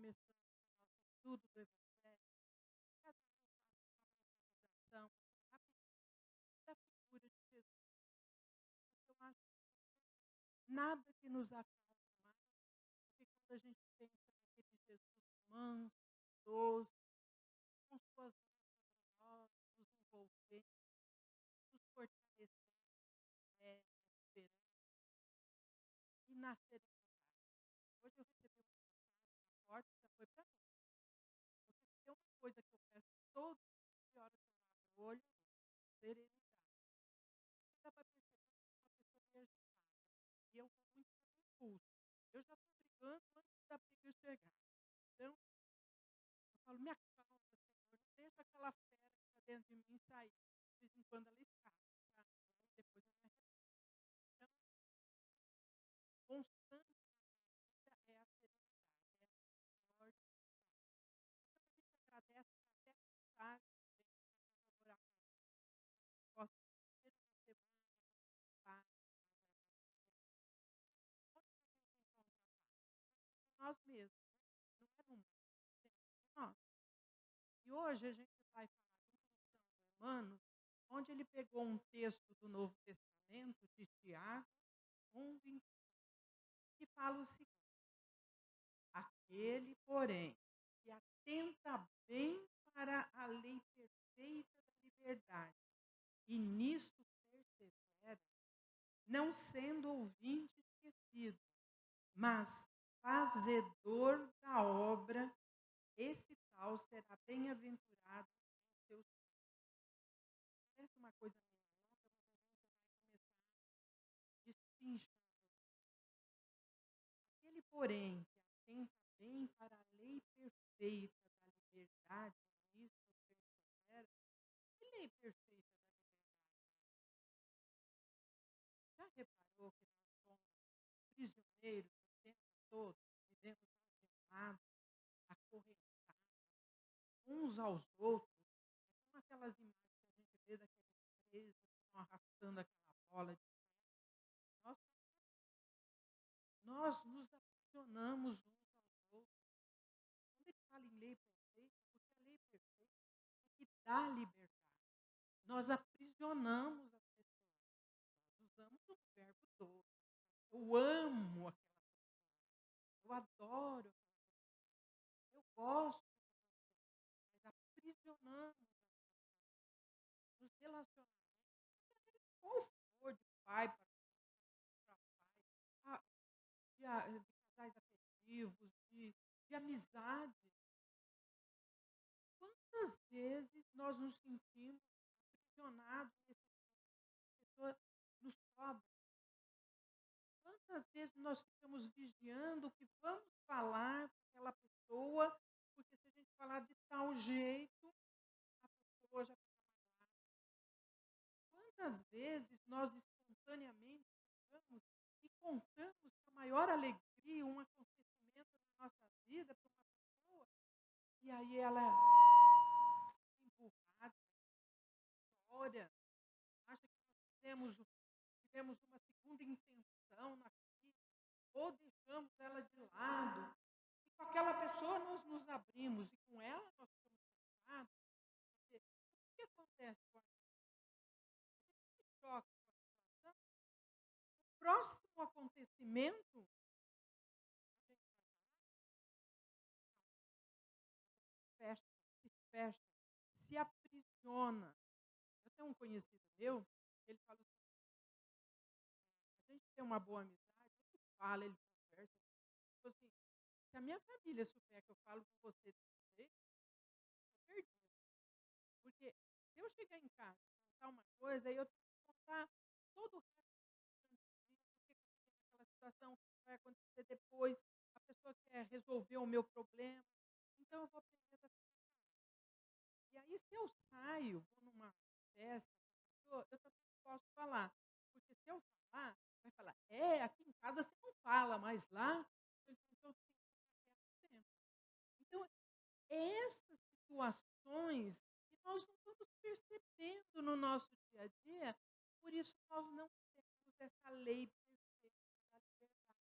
começando o nosso estudo do Evangelho, cada vez mais uma rapidinho, da figura de Jesus, porque eu acho que nada que nos acalme mais, porque quando a gente pensa naquele Jesus manso, doce, com suas mãos sobre nós, nos envolvendo, nos fortalecendo na esperança e na serenidade. Hoje eu recebi uma mensagem na porta, já foi para mim. Porque se tem uma coisa que eu peço todo dia, a hora que eu abro o olho, serenidade. E dá para perceber que eu sou uma pessoa meio agitada. E eu vou muito por impulso. Eu já estou brigando antes da briga chegar. Então, eu falo, me acalma, Senhor, não deixa aquela fera que está dentro de mim sair. De vez em quando ela escapa, tá? E aí depois eu me arrependo. Então, constante na vida é a serenidade, é a ordem. Então, a gente agradece até mensagem também para colaborar com possa ter uma semana de paz, onde que a gente encontra a paz? Em nós mesmos, né? Não é no mundo, é dentro de nós. E hoje a gente vai falar de uma lição do Emmanuel, onde ele pegou um texto do Novo Testamento, de Tiago 1:20, que fala o seguinte: aquele, porém, que atenta bem para a lei perfeita da liberdade, e nisso persevera, não sendo ouvinte esquecido, mas fazedor da obra, esse tal será bem-aventurado em seus. Parece uma coisa meio longa, mas a gente vai começar destrinchando. Aquele, porém, que atenta bem para a lei perfeita da liberdade, nisso persevera. Que lei perfeita da liberdade? Já reparou que nós somos prisioneiros o tempo todo, vivemos algemados, acorrentados uns aos outros? É como aquelas imagens que a gente vê daqueles presos que estão arrastando aquela bola de nós, nós nos aprisionamos uns aos outros. Quando ele fala em lei perfeita, porque a lei perfeita é que dá liberdade. Nós aprisionamos as pessoas. Nós usamos o verbo todo. Eu amo aquela pessoa. Eu adoro aquela pessoa. Eu gosto daquela pessoa. Mas aprisionamos nos relacionamentos, qual for, de pai para pai, a- de casais afetivos, de amizade. Quantas vezes nós nos sentimos aprisionados nesse pessoa nos cobra? Quantas vezes nós ficamos vigiando o que vamos falar para aquela pessoa, porque se a gente falar de tal jeito, a pessoa já fica magoada. Quantas vezes nós espontaneamente chegamos e contamos com a maior alegria um acontecimento na nossa vida para uma pessoa, e aí ela é emburrada, chora, acha que nós tivemos uma segunda intenção na vida, ou deixamos ela de lado. E com aquela pessoa nós nos abrimos, e com ela nós ficamos fechados. Porque o que acontece com a gente? Se choca com a situação, o próximo acontecimento, a gente vai fecha, se fecha, se aprisiona. Eu tenho um conhecido meu, ele fala o seguinte: a gente tem uma boa amizade, ele fala, ele conversa, ele fala assim, se a minha família souber que eu falo com você desse jeito, eu perdi. Porque se eu chegar em casa e contar uma coisa, aí eu tenho que contar todo o resto do dia, por que que eu fiquei naquela situação, o que vai acontecer depois, a pessoa quer resolver o meu problema, então eu vou aprender da situação. E aí, se eu saio, vou numa festa com a pessoa, eu também não posso falar. Porque se eu falar, vai falar, aqui em casa você não fala, mas lá, então eu tenho que ficar quieto sempre. Então, essas situações que nós não vamos percebendo no nosso dia a dia, por isso nós não temos essa lei perfeita da liberdade.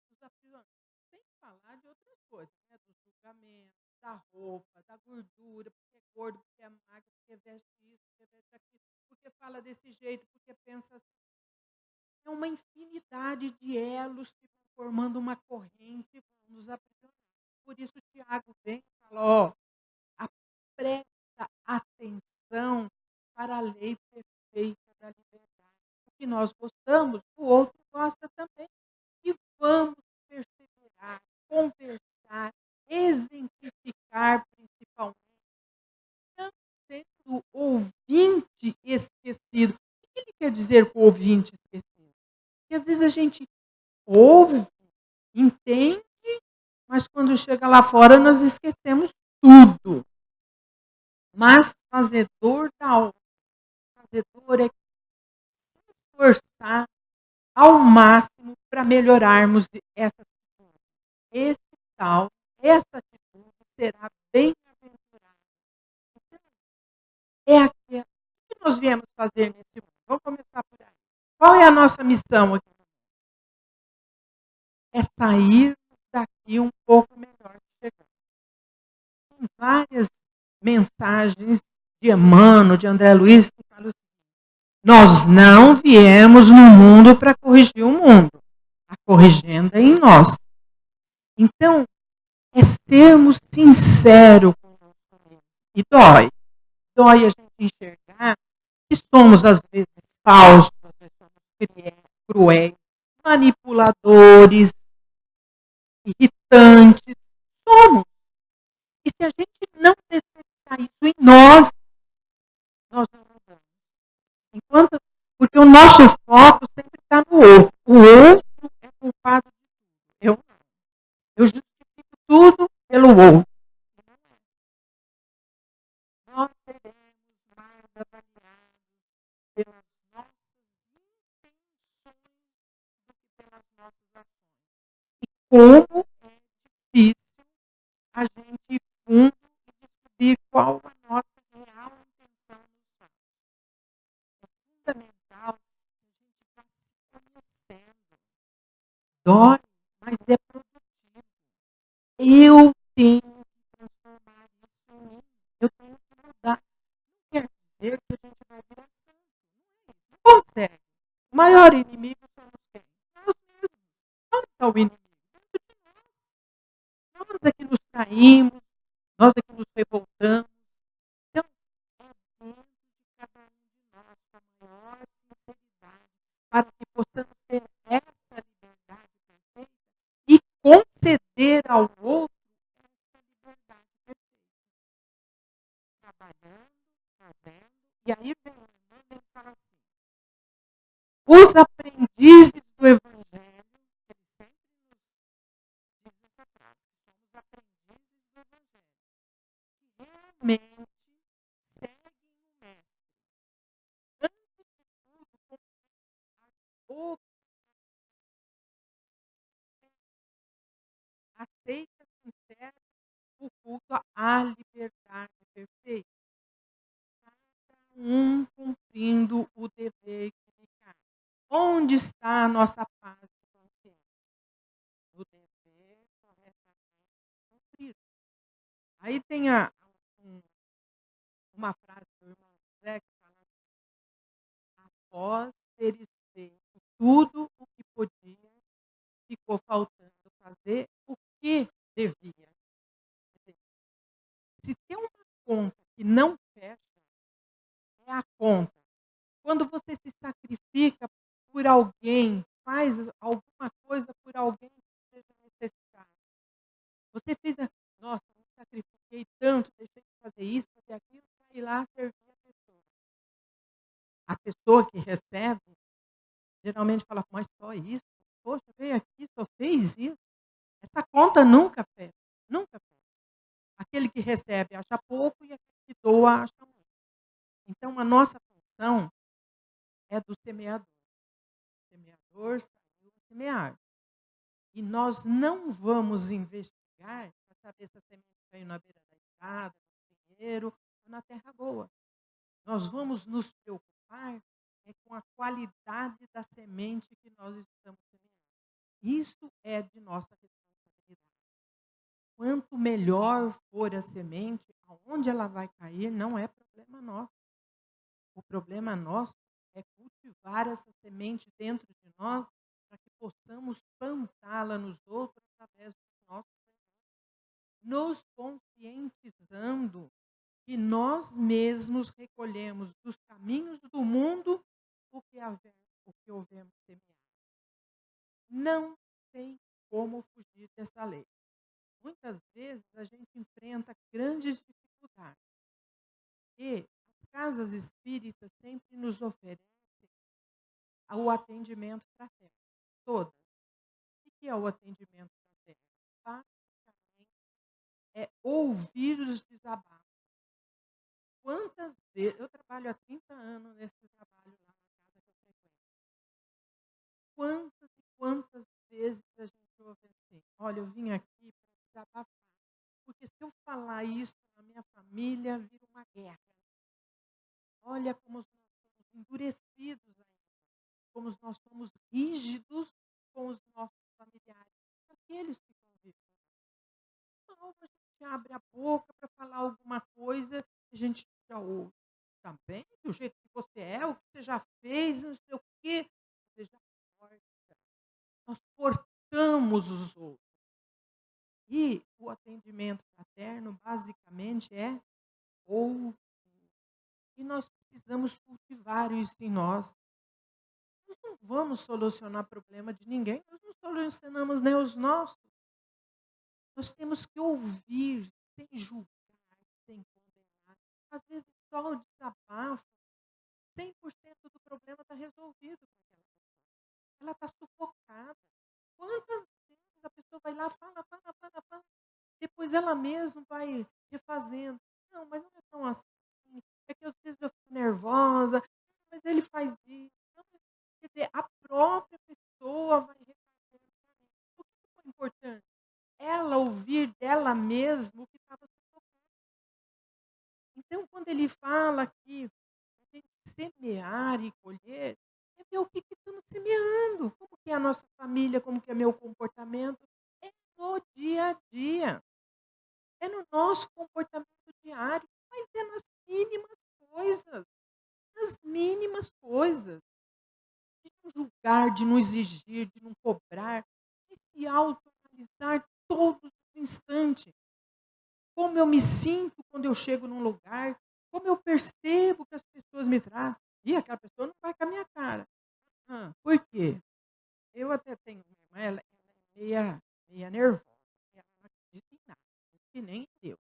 Nos aprisionamos. Sem falar de outras coisas, né? Do julgamento, da roupa, da gordura, porque é gordo, porque é magro, porque veste isso, porque veste aquilo, porque fala desse jeito, porque pensa assim. É uma infinidade de elos que vão formando uma corrente e vão nos aprisionando. Por isso, Tiago vem e fala: ó, presta atenção para a lei perfeita da liberdade. O que nós gostamos, o outro gosta também. E vamos perseverar, conversar, exemplificar principalmente, não sendo ouvinte esquecido. O que ele quer dizer com ouvinte esquecido? Porque às vezes a gente ouve, entende, mas quando chega lá fora nós esquecemos tudo. Mas fazedor da obra, fazedor é se esforçar ao máximo para melhorarmos essa atitude. Esse tal, essa atitude será bem-aventurada. Então, é aquilo que nós viemos fazer nesse mundo. Vamos começar por aí. Qual é a nossa missão aqui? É sair daqui um pouco melhor que chegamos. Tem várias mensagens de Emmanuel, de André Luiz, que falam assim: nós não viemos no mundo para corrigir o mundo. A corrigenda é em nós. Então, é sermos sinceros conosco mesmo. E dói. Dói a gente enxergar que somos, às vezes, falsos, às vezes somos cruéis, manipuladores, irritantes. Somos. E se a gente não detectar isso em nós, nós não mudamos. Enquanto, porque o nosso foco sempre está no outro. O outro é culpado de tudo. Eu não. Eu justifico tudo pelo outro. Nós seremos mais avaliados pelas nossas intenções do que pelas nossas ações. E como é difícil a gente ir fundo e descobrir qual a nossa real intenção nos fatos. É fundamental que a gente vá se conhecendo. Dói, mas é produtivo. Eu tenho que transformar isso em mim. Eu tenho que mudar. Não quer dizer que a gente vai virar santo. Não consegue. O maior inimigo somos quem? Nós mesmos. Onde está o inimigo? Dentro de nós. Nós é que nos traímos, nós é que nos revoltamos. Então, é dentro de cada um de nós com a maior sinceridade para que possamos ter essa liberdade perfeita e conceder ao outro essa liberdade perfeita. Trabalhando, fazendo, e aí vem o Emmanuel e fala assim: os aprendizes do Evangelho, ele sempre nos diz essa frase, que somos aprendizes do Evangelho, que realmente seguem o Mestre. Antes de tudo, com aceita sincera o culto à liberdade perfeita. Cada um cumprindo o dever que lhe cabe. Onde está a nossa paz de consciência? O dever corretamente cumprido. Aí tem uma frase do irmão José que fala assim: após teres feito tudo o que podia, ficou faltando fazer o que devia. Se tem uma conta que não fecha, é a conta. Quando você se sacrifica por alguém, faz alguma coisa por alguém que seja necessário. Você fez nossa, eu me sacrifiquei tanto, deixei de fazer isso, fazer aquilo, para ir lá servir a pessoa. A pessoa que recebe, geralmente fala: mas só isso? Poxa, veio aqui, só fez isso? Essa conta nunca fecha, nunca fecha. Aquele que recebe acha pouco e aquele que doa acha muito. Então, a nossa função é do semeador. O semeador saiu a semear. E nós não vamos investigar para saber se a semente caiu na beira da estrada, no pinheiro ou na terra boa. Nós vamos nos preocupar com a qualidade da semente que nós estamos semeando. Isso é de nossa responsabilidade. Quanto melhor for a semente, aonde ela vai cair não é problema nosso. O problema nosso é cultivar essa semente dentro de nós para que possamos plantá-la nos outros através do nosso, nos conscientizando que nós mesmos recolhemos dos caminhos do mundo o que houvemos semeado. Não tem como fugir dessa lei. Muitas vezes a gente enfrenta grandes dificuldades e as casas espíritas sempre nos oferecem o atendimento fraterno. Todas. O que é o atendimento fraterno? Basicamente é ouvir os desabafos. Quantas vezes, eu trabalho há 30 anos nesse trabalho lá na casa que eu frequento. Quantas e quantas vezes a gente ouve assim, olha, eu vim aqui para desabafar, porque se eu falar isso na minha família, vira uma guerra. Olha como nós somos endurecidos ainda, como nós somos rígidos com os nossos familiares, aqueles que convivem. Então, a gente abre a boca para falar alguma coisa, a gente já ouve. Também, do jeito que você é, o que você já fez, não sei o quê. Você já corta. Nós cortamos os outros. E o atendimento fraterno, basicamente, é ouvir. E nós precisamos cultivar isso em nós. Nós não vamos solucionar problema de ninguém, nós não solucionamos nem os nossos. Nós temos que ouvir, sem julgar, sem condenar. Às vezes, só o desabafo, 100% do problema está resolvido com aquela pessoa. Ela está sufocada. Quantas vezes a pessoa vai lá, fala, fala, fala, fala, depois ela mesma vai refazendo. Não, mas não é tão assim. É que às vezes eu fico nervosa, mas ele faz isso. Não, quer dizer, a própria pessoa vai refazendo. O que foi importante? Ela ouvir dela mesma o que estava sufocando. Então, quando ele fala que a gente semear e colher, é ver o que estamos semeando. Como que é a nossa família, como que é meu comportamento. É no dia a dia. É no nosso comportamento diário, mas é nas mínimas coisas. Nas mínimas coisas. De não julgar, de não exigir, de não cobrar, de se autoanalisar todos os instantes. Como eu me sinto quando eu chego num lugar, como eu percebo que as pessoas me tratam. E aquela pessoa não vai com a minha cara. Por quê? Eu até tenho uma irmã, ela é meia nervosa. Ela não acredita em nada, que nem em Deus.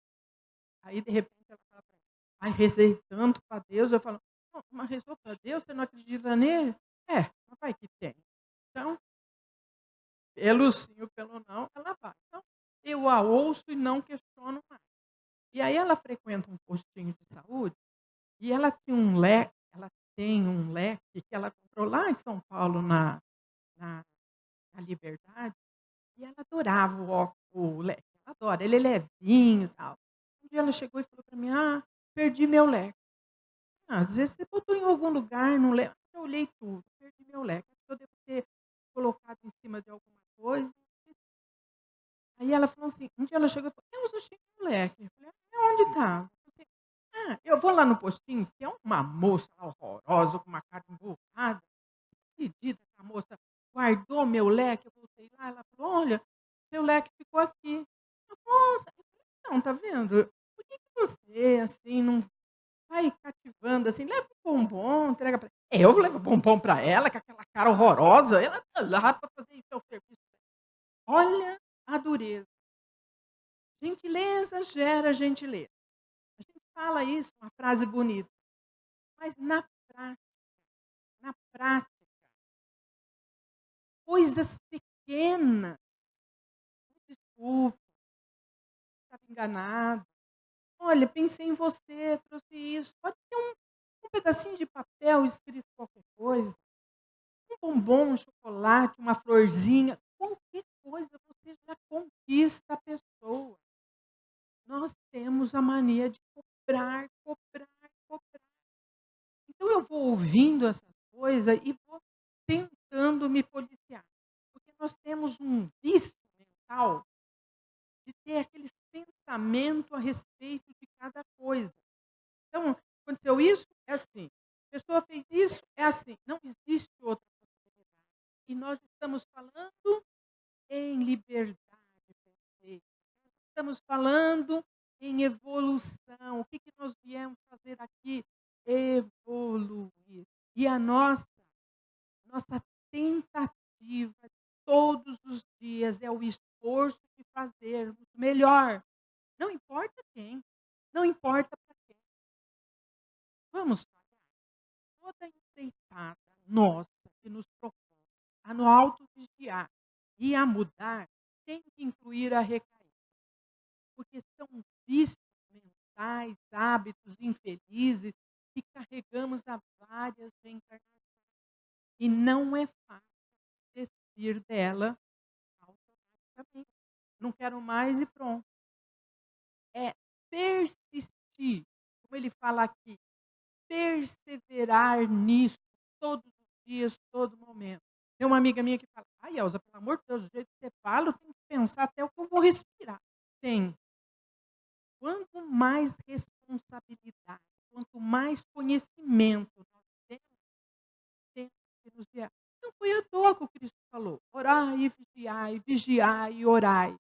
Aí, de repente, ela fala para mim, ai, rezei tanto para Deus. Eu falo, não, mas rezou para Deus, você não acredita nele? Mas vai que tem. Então, pelo sim ou pelo não, ela vai. Então, eu a ouço e não questiono mais. E aí ela frequenta um postinho de saúde e ela tem um leque que ela comprou lá em São Paulo, na, na Liberdade, e ela adorava o leque. Ela adora, ele é levinho e tal. Um dia ela chegou e falou para mim, perdi meu leque. Às vezes você botou em algum lugar, não lembro. Eu olhei tudo, perdi meu leque. Acho que eu devo ter colocado em cima de alguma coisa. Aí ela falou assim, um dia ela chegou e falou, eu achei meu leque. Eu falei, onde está? Eu vou lá no postinho, tem uma moça lá horrorosa, com uma cara emburrada. Acredita que a moça guardou meu leque? Eu voltei lá, ela falou, olha, seu leque ficou aqui. Eu falei, nossa, eu falei, não, tá vendo? Por que você, assim, não vai cativando, assim, leva um bombom, entrega para ela. Eu levo bombom para ela, com aquela cara horrorosa, ela tá lá para fazer o seu serviço. Olha a dureza. Gentileza gera gentileza. A gente fala isso, uma frase bonita, mas na prática, coisas pequenas, desculpe, estava enganado. Olha, pensei em você, trouxe isso. Pode ser um pedacinho de papel escrito qualquer coisa, um bombom, um chocolate, uma florzinha, qualquer coisa, você já conquista a pessoa. Nós temos a mania de cobrar, cobrar, cobrar. Então eu vou ouvindo essas coisas e vou tentando me policiar. Porque nós temos um vício mental de ter aqueles pensamento a respeito de cada coisa. Então, aconteceu isso, é assim. A pessoa fez isso, é assim. Não existe outra possibilidade. E nós estamos falando em liberdade perfeita. Nós estamos falando em evolução. O que, que nós viemos fazer aqui? Evoluir. E a nossa tentativa todos os dias é o esforço de fazermos melhor. Não importa quem, não importa para quem. Vamos falhar. Toda empreitada nossa que nos propõe a no auto-vigiar e a mudar tem que incluir a recaída, porque são vícios mentais, hábitos infelizes que carregamos há várias reencarnações. E não é fácil desistir dela automaticamente. Não quero mais e pronto. É persistir, como ele fala aqui, perseverar nisso todos os dias, todo momento. Tem uma amiga minha que fala, ai, Elza, pelo amor de Deus, do jeito que você fala, eu tenho que pensar até o que eu vou respirar. Tem. Quanto mais responsabilidade, quanto mais conhecimento nós temos que nos guiar. Não foi à toa que o Cristo falou, orai e vigiai e orai.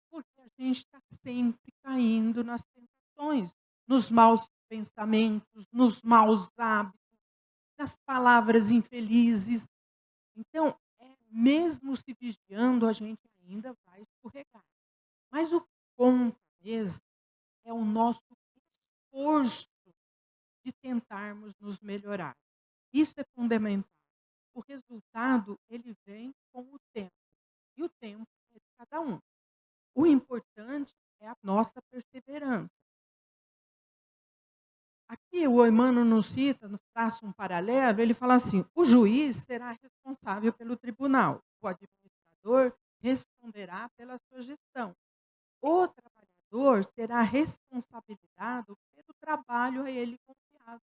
Porque a gente está sempre caindo nas tentações, nos maus pensamentos, nos maus hábitos, nas palavras infelizes. Então, mesmo se vigiando, a gente ainda vai escorregar. Mas o que conta mesmo é o nosso esforço de tentarmos nos melhorar. Isso é fundamental. O resultado, ele vem com o tempo. E o tempo é de cada um. O importante é a nossa perseverança. Aqui o Emmanuel nos cita, nos traça um paralelo, ele fala assim, o juiz será responsável pelo tribunal, o administrador responderá pela sua gestão. O trabalhador será responsabilizado pelo trabalho a ele confiado.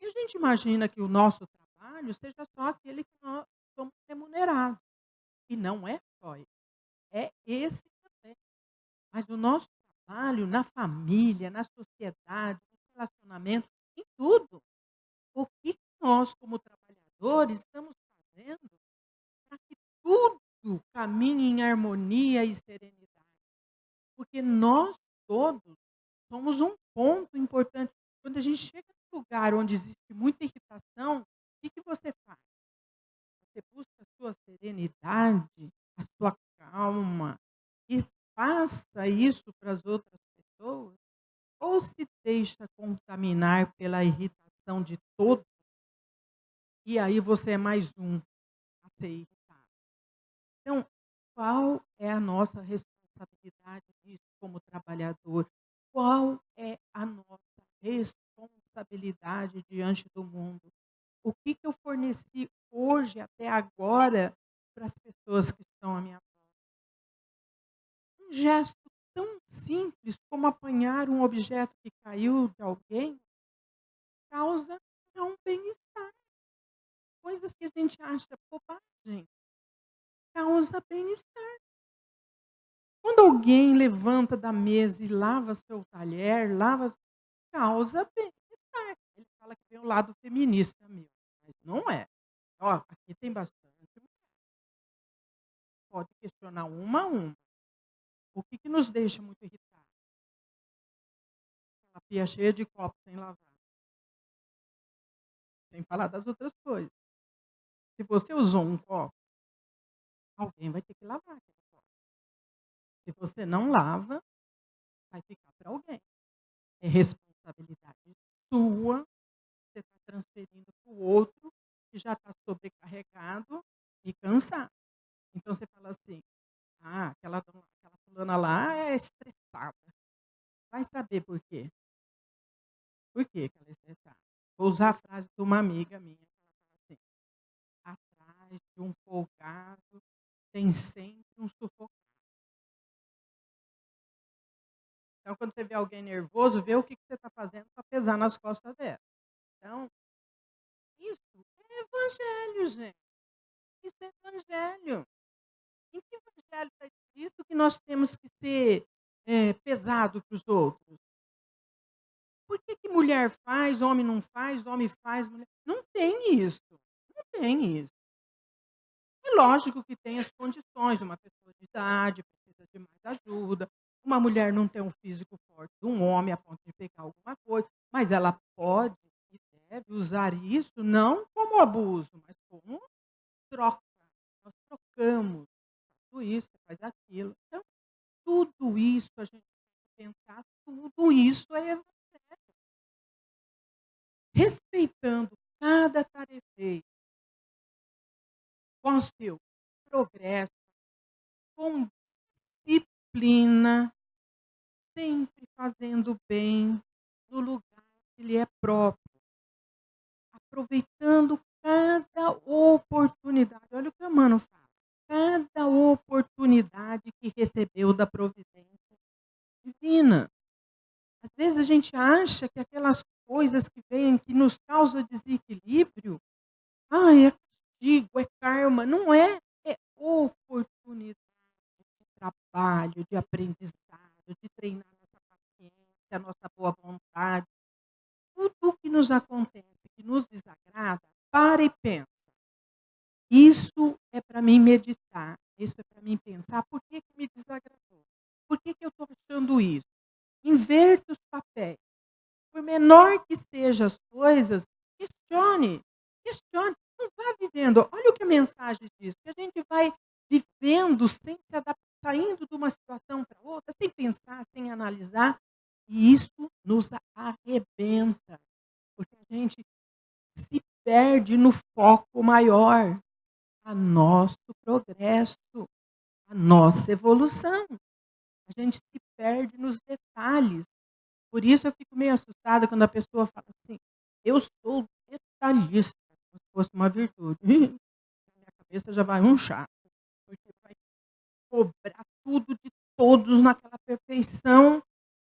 E a gente imagina que o nosso trabalho seja só aquele que nós somos remunerados. E não é só esse, é esse também. Mas o nosso trabalho na família, na sociedade, no relacionamento, em tudo. O que nós, como trabalhadores, estamos fazendo para que tudo caminhe em harmonia e serenidade? Porque nós todos somos um ponto importante. Quando a gente chega num lugar onde existe muita irritação, o que, que você faz? Você busca a sua serenidade, a sua calma, e passa isso para as outras pessoas, ou se deixa contaminar pela irritação de todos, e aí você é mais um a ser irritado. Então, qual é a nossa responsabilidade nisso como trabalhador? Qual é a nossa responsabilidade diante do mundo? O que, que eu forneci hoje, até agora, para as pessoas que estão à minha volta? Um gesto tão simples como apanhar um objeto que caiu de alguém causa um bem-estar. Coisas que a gente acha bobagem, causa bem-estar. Quando alguém levanta da mesa e lava seu talher, causa bem-estar. Ele fala que tem o lado feminista meu, mas não é. Ó, aqui tem bastante. Pode questionar uma a uma. O que, que nos deixa muito irritados? A pia cheia de copos sem lavar. Sem falar das outras coisas. Se você usou um copo, alguém vai ter que lavar aquele copo. Se você não lava, vai ficar para alguém. É responsabilidade sua, você está transferindo para o outro, que já está sobrecarregado e cansado. Então você fala assim, aquela fulana lá é estressada. Vai saber por quê. Por quê que ela é estressada? Vou usar a frase de uma amiga minha, que ela fala assim, atrás de um folgado tem sempre um sufocado. Então, quando você vê alguém nervoso, vê o que você está fazendo para pesar nas costas dela. Então, isso é evangelho, gente. Isso é evangelho. Em que evangelho está escrito que nós temos que ser pesado para os outros. Por que mulher faz, homem não faz, homem faz, mulher... Não tem isso. Não tem isso. É lógico que tem as condições. Uma pessoa de idade precisa de mais ajuda. Uma mulher não tem um físico forte de um homem a ponto de pegar alguma coisa. Mas ela pode e deve usar isso não como abuso, mas como troca. Nós trocamos. Tudo isso, você faz aquilo. Então, tudo isso a gente tem que pensar, tudo isso é evangelho. Respeitando cada tarefeiro, com seu progresso, com disciplina, sempre fazendo bem no lugar que lhe é próprio, aproveitando cada oportunidade. Olha o que a Mano fala. Cada oportunidade que recebeu da providência divina. Às vezes a gente acha que aquelas coisas que vêm, que nos causam desequilíbrio, é castigo, é karma. Não é. É oportunidade de trabalho, de aprendizado, de treinar nossa paciência, nossa boa vontade. Tudo que nos acontece, que nos desagrada, para e pensa. Isso é para mim meditar, isso é para mim pensar por que me desagradou. Por que eu estou achando isso? Inverta os papéis. Por menor que sejam as coisas, questione. Não vá vivendo. Olha o que a mensagem diz, que a gente vai vivendo sem se adaptar, saindo de uma situação para outra, sem pensar, sem analisar, e isso nos arrebenta, porque a gente se perde no foco maior, a nosso progresso, a nossa evolução. A gente se perde nos detalhes. Por isso eu fico meio assustada quando a pessoa fala assim, eu sou detalhista, como se fosse uma virtude. Na minha cabeça já vai um chato, porque vai cobrar tudo de todos naquela perfeição.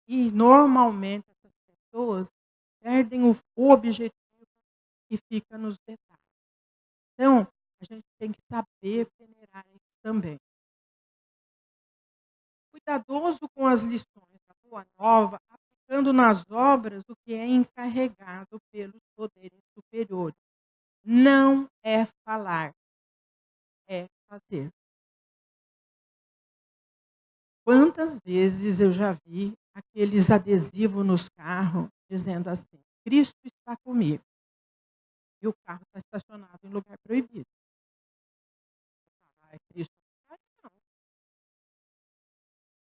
E normalmente essas pessoas perdem o objetivo e fica nos detalhes. Então, a gente tem que saber peneirar isso também. Cuidadoso com as lições da Boa Nova, aplicando nas obras o que é encarregado pelos poderes superiores. Não é falar, é fazer. Quantas vezes eu já vi aqueles adesivos nos carros dizendo assim, Cristo está comigo. E o carro está estacionado em lugar proibido. Cristo não está, não.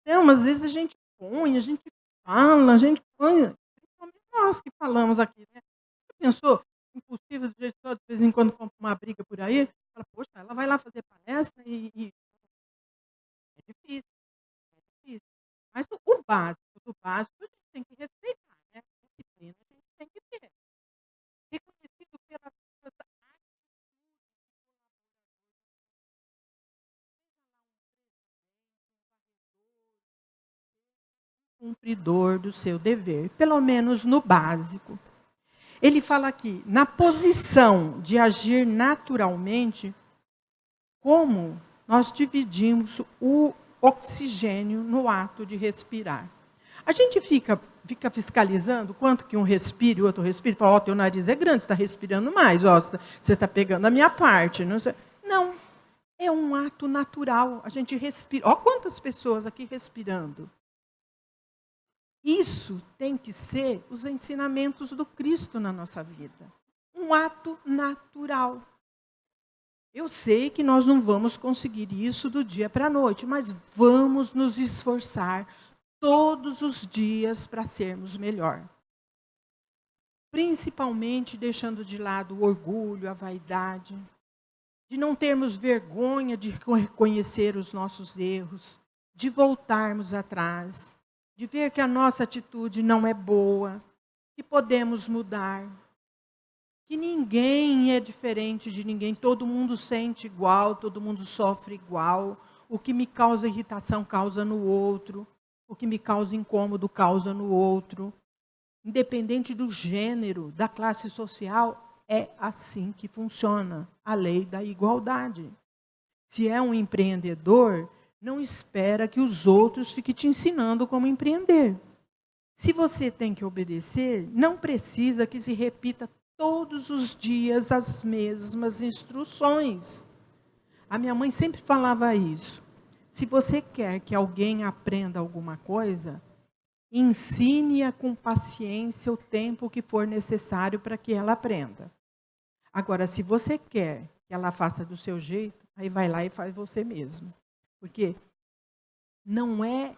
Então, às vezes a gente põe, a gente fala, a gente põe, principalmente nós que falamos aqui, né? Você pensou, impossível, do jeito só de vez em quando compra uma briga por aí, fala, poxa, ela vai lá fazer palestra e... É difícil, é difícil. Mas o básico do básico a gente tem que respeitar, né? Disciplina a gente tem que ter. Reconhecido pelas suas atitudes cumpridor do seu dever, pelo menos no básico. Ele fala aqui, na posição de agir naturalmente, como nós dividimos o oxigênio no ato de respirar. A gente fica fiscalizando quanto que um respira e o outro respira, fala, ó, teu nariz é grande, você está respirando mais, ó, você está pegando a minha parte. Não, é um ato natural, a gente respira. Ó quantas pessoas aqui respirando. Isso tem que ser os ensinamentos do Cristo na nossa vida. Um ato natural. Eu sei que nós não vamos conseguir isso do dia para a noite, mas vamos nos esforçar todos os dias para sermos melhor. Principalmente deixando de lado o orgulho, a vaidade, de não termos vergonha de reconhecer os nossos erros, de voltarmos atrás, de ver que a nossa atitude não é boa, que podemos mudar, que ninguém é diferente de ninguém, todo mundo sente igual, todo mundo sofre igual, o que me causa irritação causa no outro, o que me causa incômodo causa no outro. Independente do gênero, da classe social, é assim que funciona a lei da igualdade. Se é um empreendedor, Não espera que os outros fiquem te ensinando como empreender. Se você tem que obedecer, não precisa que se repita todos os dias as mesmas instruções. A minha mãe sempre falava isso. Se você quer que alguém aprenda alguma coisa, ensine-a com paciência o tempo que for necessário para que ela aprenda. Agora, se você quer que ela faça do seu jeito, aí vai lá e faz você mesmo. Porque não é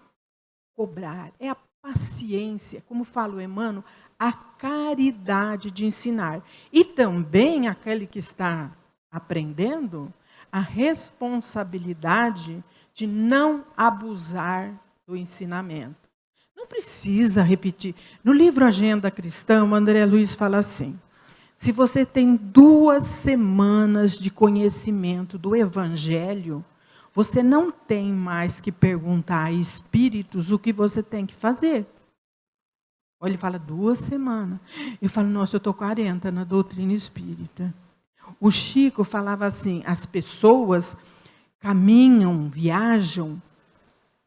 cobrar, é a paciência, como fala o Emmanuel, a caridade de ensinar. E também aquele que está aprendendo, a responsabilidade de não abusar do ensinamento. Não precisa repetir. No livro Agenda Cristã, o André Luiz fala assim: se você tem 2 semanas de conhecimento do Evangelho, você não tem mais que perguntar a espíritos o que você tem que fazer. Olha, ele fala 2 semanas. Eu falo, nossa, eu estou 40 na doutrina espírita. O Chico falava assim, as pessoas caminham, viajam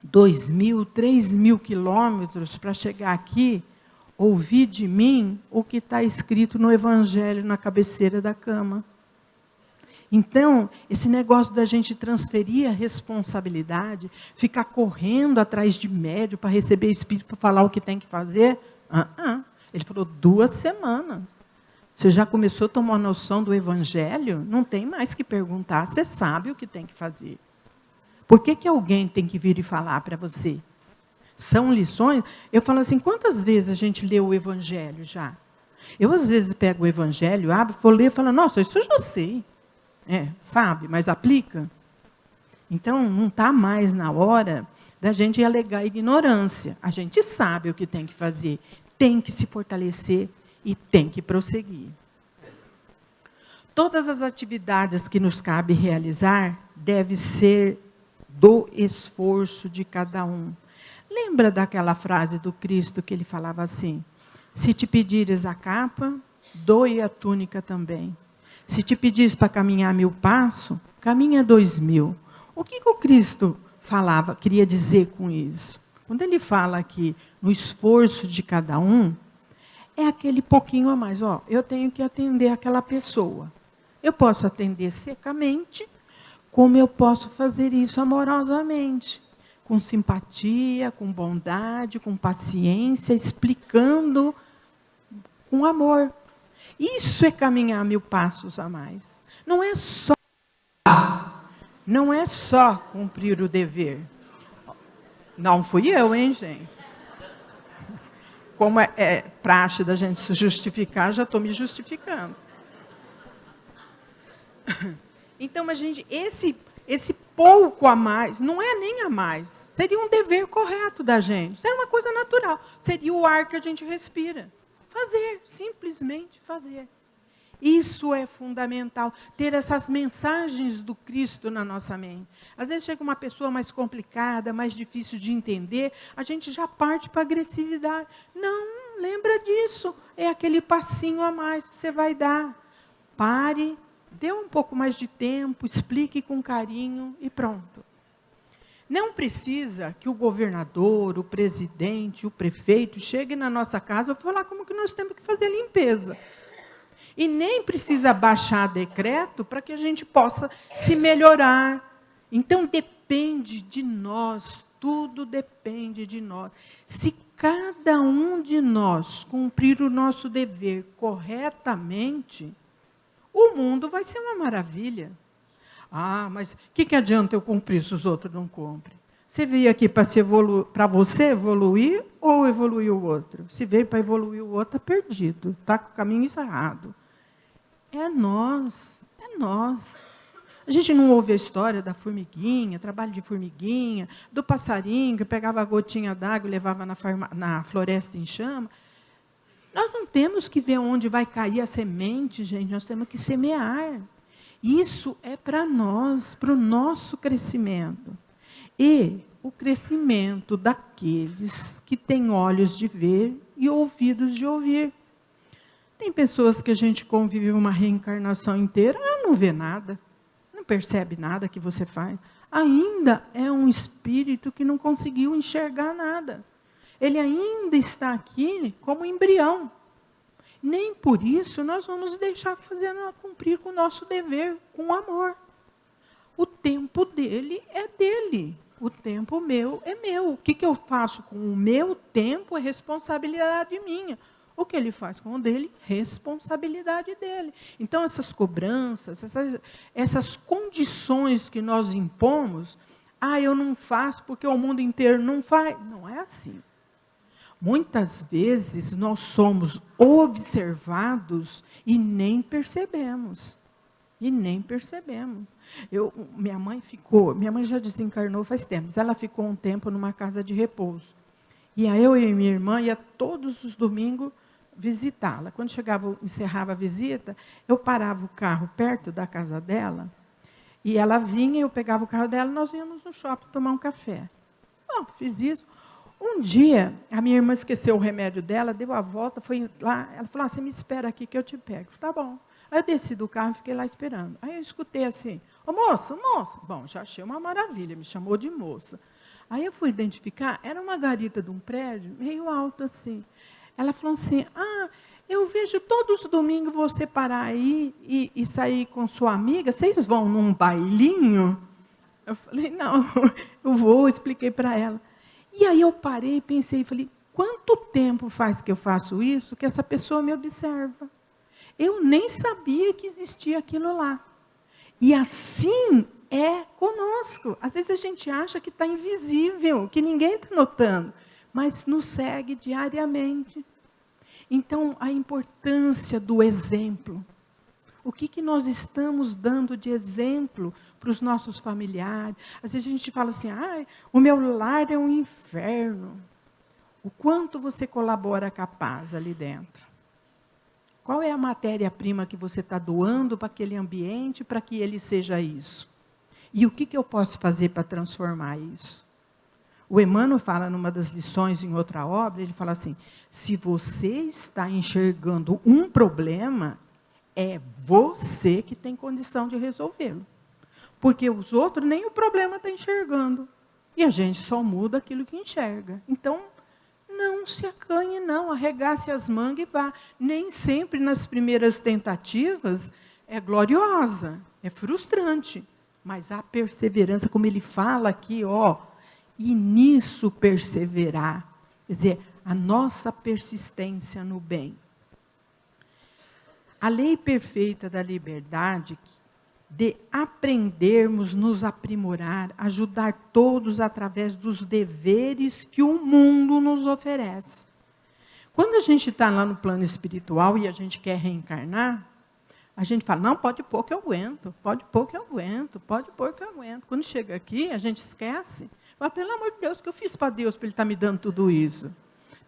2.000, 3.000 quilômetros para chegar aqui, ouvir de mim o que está escrito no Evangelho na cabeceira da cama. Então, esse negócio da gente transferir a responsabilidade, ficar correndo atrás de médium para receber espírito para falar o que tem que fazer, ele falou 2 semanas. Você já começou a tomar noção do Evangelho? Não tem mais que perguntar, você sabe o que tem que fazer. Por que alguém tem que vir e falar para você? São lições. Eu falo assim, quantas vezes a gente leu o Evangelho já? Eu, às vezes, pego o Evangelho, abro, vou ler e falo, nossa, isso eu já sei. Sabe, mas aplica? Então, não está mais na hora da gente alegar ignorância. A gente sabe o que tem que fazer, tem que se fortalecer e tem que prosseguir. Todas as atividades que nos cabe realizar devem ser do esforço de cada um. Lembra daquela frase do Cristo que ele falava assim, se te pedires a capa, doe a túnica também. Se te pedires para caminhar 1000 passos, caminha 2000. O que o Cristo falava, queria dizer com isso? Quando ele fala aqui no esforço de cada um, é aquele pouquinho a mais. Eu tenho que atender aquela pessoa. Eu posso atender secamente, como eu posso fazer isso amorosamente, com simpatia, com bondade, com paciência, explicando com amor. Isso é caminhar 1000 passos a mais. Não é só cumprir o dever. Não fui eu, hein, gente? Como é praxe da gente se justificar, já estou me justificando. Então, esse pouco a mais, não é nem a mais, seria um dever correto da gente. Seria uma coisa natural. Seria o ar que a gente respira. Fazer, simplesmente fazer. Isso é fundamental, ter essas mensagens do Cristo na nossa mente. Às vezes chega uma pessoa mais complicada, mais difícil de entender, a gente já parte para a agressividade. Não, lembra disso. É aquele passinho a mais que você vai dar. Pare, dê um pouco mais de tempo, explique com carinho e pronto. Não precisa que o governador, o presidente, o prefeito chegue na nossa casa para falar como que nós temos que fazer a limpeza. E nem precisa baixar decreto para que a gente possa se melhorar. Então, depende de nós, tudo depende de nós. Se cada um de nós cumprir o nosso dever corretamente, o mundo vai ser uma maravilha. Mas o que adianta eu cumprir se os outros não cumprem? Você veio aqui para você evoluir ou evoluir o outro? Se veio para evoluir o outro, está perdido, está com o caminho errado. É nós. A gente não ouve a história da formiguinha, trabalho de formiguinha, do passarinho que pegava a gotinha d'água e levava na floresta em chama. Nós não temos que ver onde vai cair a semente, gente, nós temos que semear. Isso é para nós, para o nosso crescimento. E o crescimento daqueles que têm olhos de ver e ouvidos de ouvir. Tem pessoas que a gente convive uma reencarnação inteira, não vê nada, não percebe nada que você faz. ainda é um espírito que não conseguiu enxergar nada. Ele ainda está aqui como embrião. Nem por isso nós vamos deixar cumprir com o nosso dever, com amor. O tempo dele é dele. O tempo meu é meu. O que eu faço com o meu tempo é responsabilidade minha. O que ele faz com o dele, responsabilidade dele. Então, essas cobranças, essas condições que nós impomos, eu não faço porque o mundo inteiro não faz. Não é assim. Muitas vezes nós somos observados e nem percebemos. E nem percebemos. Minha mãe já desencarnou faz tempo, mas ela ficou um tempo numa casa de repouso. E aí eu e minha irmã ia todos os domingos visitá-la. Quando encerrava a visita, eu parava o carro perto da casa dela, e ela vinha, eu pegava o carro dela, e nós íamos no shopping tomar um café. Fiz isso. Um dia, a minha irmã esqueceu o remédio dela, deu a volta, foi lá, ela falou, você me espera aqui que eu te pego. Eu falei, tá bom. Aí eu desci do carro e fiquei lá esperando. Aí eu escutei assim, moça. Bom, já achei uma maravilha, me chamou de moça. Aí eu fui identificar, era uma garita de um prédio, meio alto assim. Ela falou assim, eu vejo todos os domingos você parar aí e sair com sua amiga, vocês vão num bailinho? Eu falei, não, eu vou, expliquei para ela. E aí eu parei, pensei, falei, quanto tempo faz que eu faço isso, que essa pessoa me observa? Eu nem sabia que existia aquilo lá. E assim é conosco. Às vezes a gente acha que está invisível, que ninguém está notando, mas nos segue diariamente. Então, a importância do exemplo. O que nós estamos dando de exemplo para os nossos familiares? Às vezes a gente fala assim, o meu lar é um inferno. O quanto você colabora com a paz ali dentro? Qual é a matéria-prima que você está doando para aquele ambiente, para que ele seja isso? E o que eu posso fazer para transformar isso? O Emmanuel fala numa das lições, em outra obra, ele fala assim, se você está enxergando um problema, é você que tem condição de resolvê-lo. Porque os outros nem o problema estão enxergando. E a gente só muda aquilo que enxerga. Então, não se acanhe, não, arregace as mangas e vá. Nem sempre nas primeiras tentativas é gloriosa, é frustrante. Mas a perseverança, como ele fala aqui, e nisso perseverar. Quer dizer, a nossa persistência no bem. A lei perfeita da liberdade, de aprendermos, nos aprimorar, ajudar todos através dos deveres que o mundo nos oferece. Quando a gente está lá no plano espiritual e a gente quer reencarnar, a gente fala, não, pode pôr que eu aguento, pode pôr que eu aguento, pode pôr que eu aguento. Quando chega aqui, a gente esquece. Fala, pelo amor de Deus, o que eu fiz para Deus para Ele estar me dando tudo isso?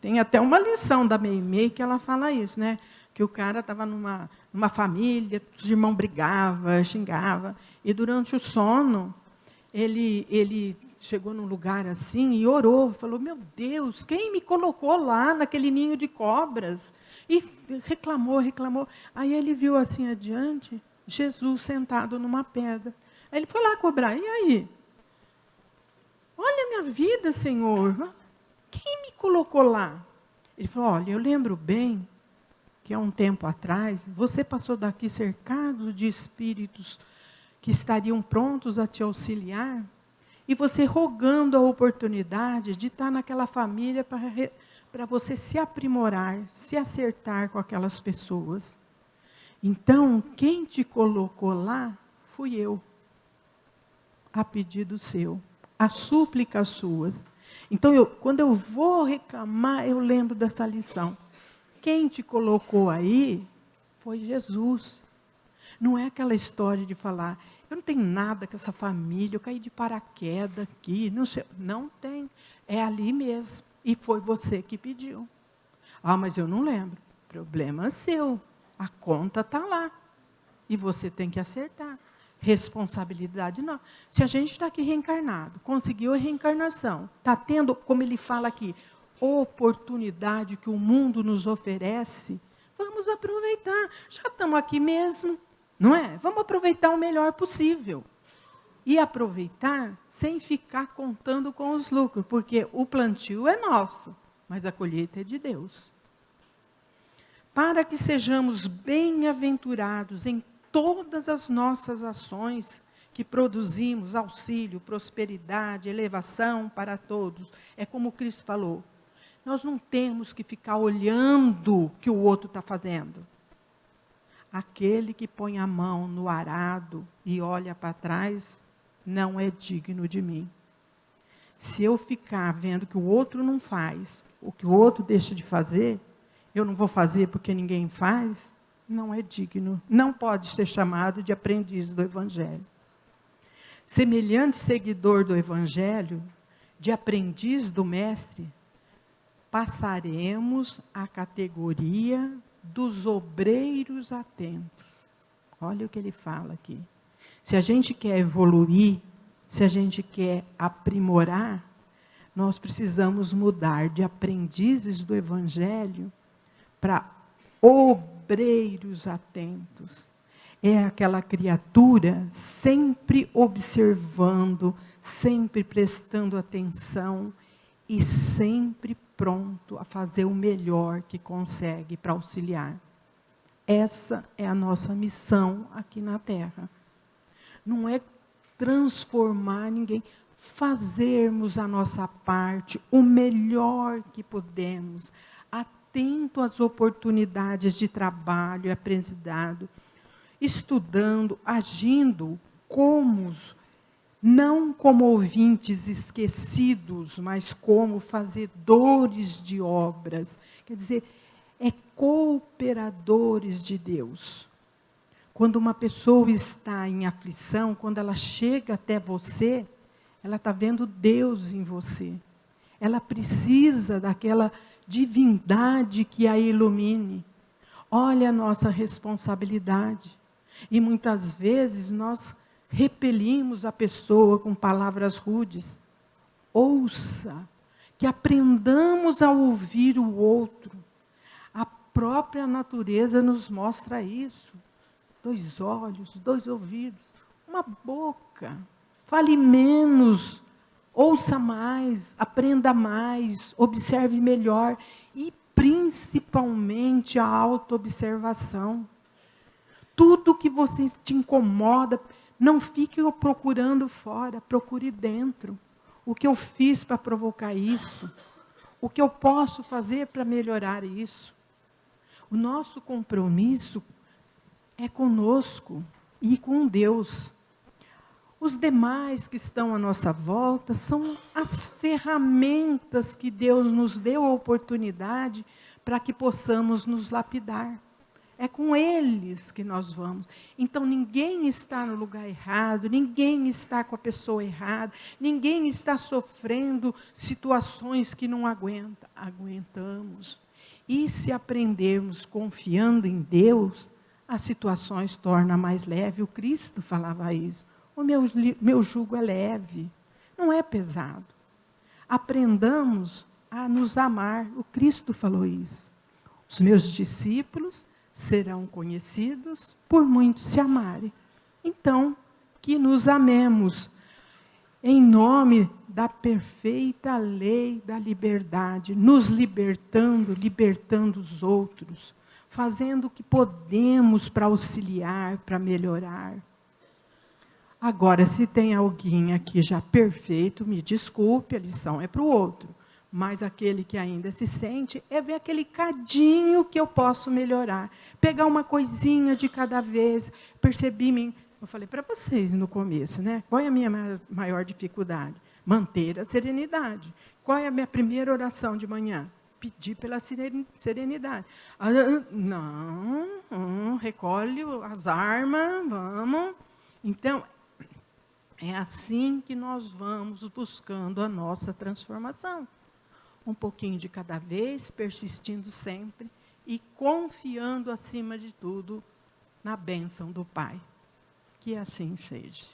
Tem até uma lição da Meimei que ela fala isso, né? Que o cara estava numa família, os irmãos brigavam, xingavam, e durante o sono, ele chegou num lugar assim e orou, falou, meu Deus, quem me colocou lá naquele ninho de cobras? E reclamou. Aí ele viu assim adiante, Jesus sentado numa pedra. Aí ele foi lá cobrar, e aí? Olha a minha vida, Senhor, quem me colocou lá? Ele falou, olha, eu lembro bem que há um tempo atrás, você passou daqui cercado de espíritos que estariam prontos a te auxiliar, e você rogando a oportunidade de estar naquela família para você se aprimorar, se acertar com aquelas pessoas. Então, quem te colocou lá, fui eu, a pedido seu, a súplicas suas. Então, quando eu vou reclamar, eu lembro dessa lição. Quem te colocou aí foi Jesus. Não é aquela história de falar, eu não tenho nada com essa família, eu caí de paraquedas aqui, não sei. Não tem, é ali mesmo. E foi você que pediu. Mas eu não lembro. Problema seu. A conta está lá. E você tem que acertar. Responsabilidade não. Se a gente está aqui reencarnado, conseguiu a reencarnação, está tendo, como ele fala aqui, oportunidade que o mundo nos oferece, vamos aproveitar. Já estamos aqui mesmo, não é? Vamos aproveitar o melhor possível. e aproveitar sem ficar contando com os lucros, porque o plantio é nosso, mas a colheita é de Deus. Para que sejamos bem-aventurados em todas as nossas ações, que produzimos auxílio, prosperidade, elevação para todos. É como Cristo falou, nós não temos que ficar olhando o que o outro está fazendo. Aquele que põe a mão no arado e olha para trás, não é digno de mim. Se eu ficar vendo que o outro não faz, o que o outro deixa de fazer, eu não vou fazer porque ninguém faz, não é digno, não pode ser chamado de aprendiz do Evangelho. Semelhante seguidor do Evangelho, de aprendiz do Mestre, passaremos à categoria dos obreiros atentos. Olha o que ele fala aqui. Se a gente quer evoluir, se a gente quer aprimorar, nós precisamos mudar de aprendizes do Evangelho para obreiros atentos. É aquela criatura sempre observando, sempre prestando atenção e sempre pronto a fazer o melhor que consegue para auxiliar. Essa é a nossa missão aqui na Terra. Não é transformar ninguém, fazermos a nossa parte, o melhor que podemos, atento às oportunidades de trabalho aprendizado, estudando, agindo não como ouvintes esquecidos, mas como fazedores de obras. Quer dizer, cooperadores de Deus. Quando uma pessoa está em aflição, quando ela chega até você, ela está vendo Deus em você. Ela precisa daquela divindade que a ilumine. Olha a nossa responsabilidade. E muitas vezes nós repelimos a pessoa com palavras rudes. Ouça, que aprendamos a ouvir o outro. A própria natureza nos mostra isso. 2 olhos, 2 ouvidos, uma boca. Fale menos, ouça mais, aprenda mais, observe melhor e principalmente a autoobservação. Tudo que você te incomoda, não fique procurando fora, procure dentro. O que eu fiz para provocar isso? O que eu posso fazer para melhorar isso? O nosso compromisso é conosco e com Deus. Os demais que estão à nossa volta são as ferramentas que Deus nos deu a oportunidade para que possamos nos lapidar. É com eles que nós vamos. Então, ninguém está no lugar errado, ninguém está com a pessoa errada, ninguém está sofrendo situações que não aguentamos. E se aprendermos confiando em Deus, as situações tornam mais leve. O Cristo falava isso. O meu jugo é leve, não é pesado. Aprendamos a nos amar. O Cristo falou isso. Os meus discípulos serão conhecidos por muitos se amarem. Então, que nos amemos em nome da perfeita lei da liberdade, nos libertando os outros, fazendo o que podemos para auxiliar, para melhorar. Agora, se tem alguém aqui já perfeito, me desculpe, a lição é para o outro. Mas aquele que ainda se sente, é ver aquele cadinho que eu posso melhorar. Pegar uma coisinha de cada vez. Eu falei para vocês no começo, né? Qual é a minha maior dificuldade? Manter a serenidade. Qual é a minha primeira oração de manhã? Pedir pela serenidade. Não, recolhe as armas, vamos. Então, é assim que nós vamos buscando a nossa transformação. Um pouquinho de cada vez, persistindo sempre e confiando, acima de tudo, na bênção do Pai. Que assim seja.